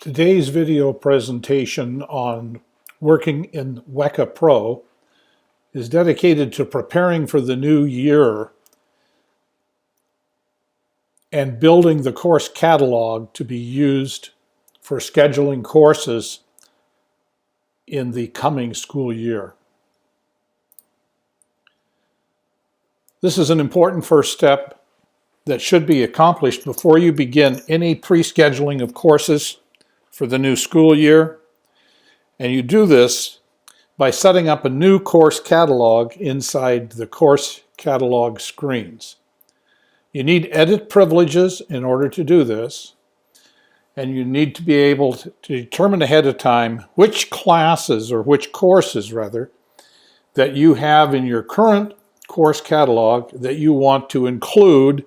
Today's video presentation on working in Weka Pro is dedicated to preparing for the new year and building the course catalog to be used for scheduling courses in the coming school year. This is an important first step that should be accomplished before you begin any pre-scheduling of courses for the new school year. And you do this by setting up a new course catalog inside the course catalog screens. You need edit privileges in order to do this, and you need to be able to determine ahead of time which classes, or which courses rather, that you have in your current course catalog that you want to include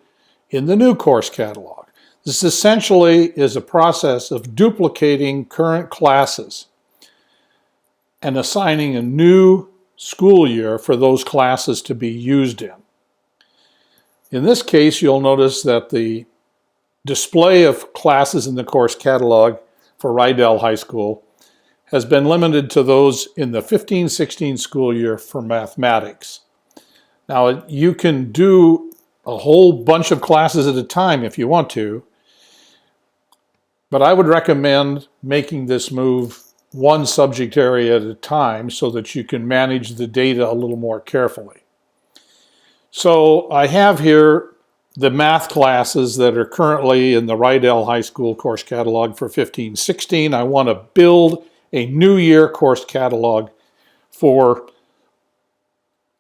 in the new course catalog. This essentially is a process of duplicating current classes and assigning a new school year for those classes to be used in. In this case, you'll notice that the display of classes in the course catalog for Rydell High School has been limited to those in the 15-16 school year for mathematics. Now, you can do a whole bunch of classes at a time if you want to, but I would recommend making this move one subject area at a time so that you can manage the data a little more carefully. So I have here the math classes that are currently in the Rydell High School course catalog for 15-16. I want to build a new year course catalog for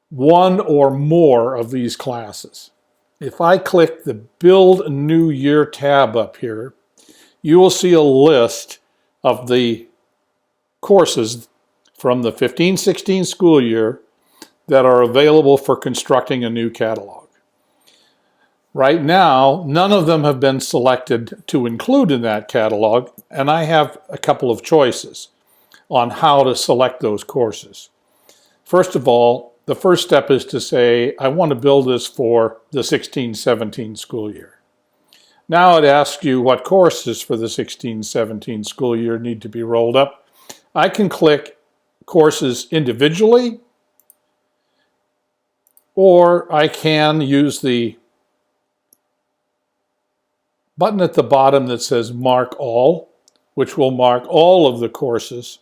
one or more of these classes. If I click the Build New Year tab up here, you will see a list of the courses from the 15-16 school year that are available for constructing a new catalog. Right now, none of them have been selected to include in that catalog, and I have a couple of choices on how to select those courses. First of all, the first step is to say, I want to build this for the 16-17 school year. Now it asks you what courses for the 16-17 school year need to be rolled up. I can click courses individually, or I can use the button at the bottom that says Mark All, which will mark all of the courses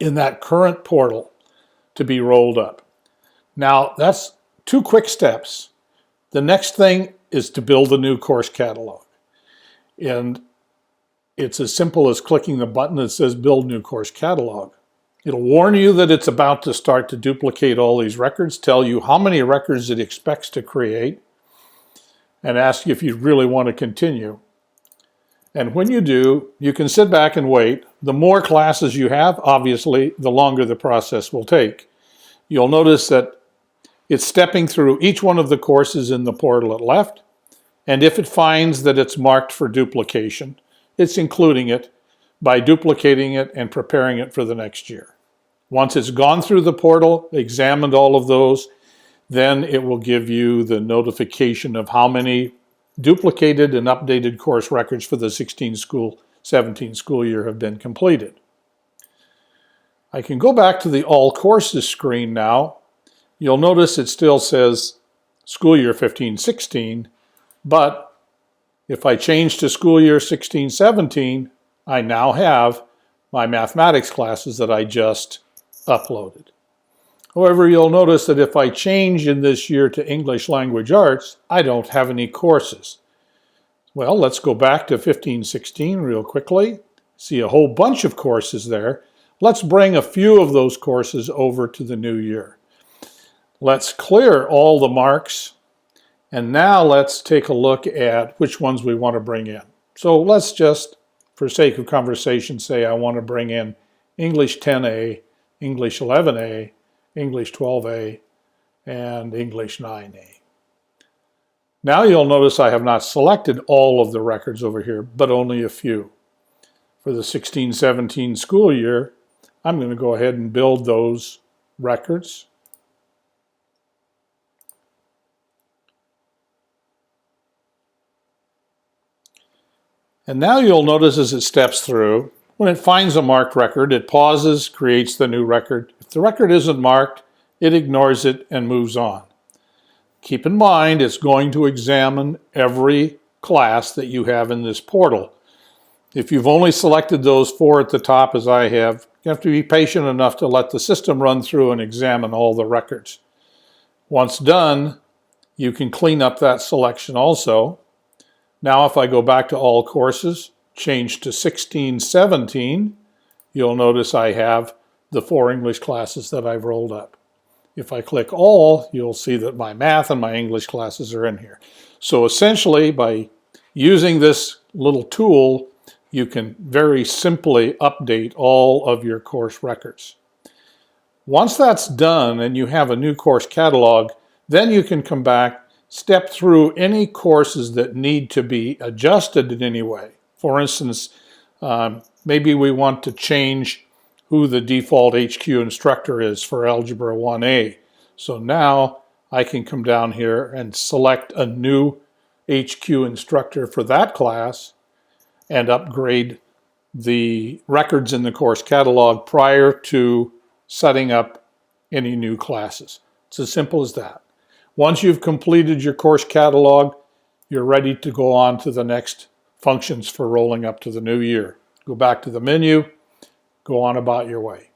in that current portal to be rolled up. Now, that's two quick steps. The next thing is to build a new course catalog. And it's as simple as clicking the button that says Build New Course Catalog. It'll warn you that it's about to start to duplicate all these records, tell you how many records it expects to create, and ask you if you really want to continue. And when you do, you can sit back and wait. The more classes you have, obviously, the longer the process will take. You'll notice that it's stepping through each one of the courses in the portal at left, and if it finds that it's marked for duplication, it's including it by duplicating it and preparing it for the next year. Once it's gone through the portal, examined all of those, then it will give you the notification of how many duplicated and updated course records for the 16-17 school year have been completed. I can go back to the All Courses screen now. You'll notice it still says school year 15-16, but if I change to school year 16-17, I now have my mathematics classes that I just uploaded. However, you'll notice that if I change in this year to English Language Arts, I don't have any courses. Well, let's go back to 15-16 real quickly. See a whole bunch of courses there. Let's bring a few of those courses over to the new year. Let's clear all the marks, and now let's take a look at which ones we want to bring in. So let's just, for sake of conversation, say I want to bring in English 10A, English 11A, English 12A, and English 9A. Now you'll notice I have not selected all of the records over here, but only a few. For the 16-17 school year, I'm going to go ahead and build those records. And now you'll notice as it steps through, when it finds a marked record, it pauses, creates the new record. If the record isn't marked, it ignores it and moves on. Keep in mind, it's going to examine every class that you have in this portal. If you've only selected those 4 at the top, as I have, you have to be patient enough to let the system run through and examine all the records. Once done, you can clean up that selection also. Now if I go back to all courses, change to 1617, you'll notice I have the 4 English classes that I've rolled up. If I click all, you'll see that my math and my English classes are in here. So essentially, by using this little tool, you can very simply update all of your course records. Once that's done and you have a new course catalog, then you can come back, step through any courses that need to be adjusted in any way. For instance, maybe we want to change who the default HQ instructor is for Algebra 1A. So now I can come down here and select a new HQ instructor for that class and upgrade the records in the course catalog prior to setting up any new classes. It's as simple as that. Once you've completed your course catalog, you're ready to go on to the next functions for rolling up to the new year. Go back to the menu, go on about your way.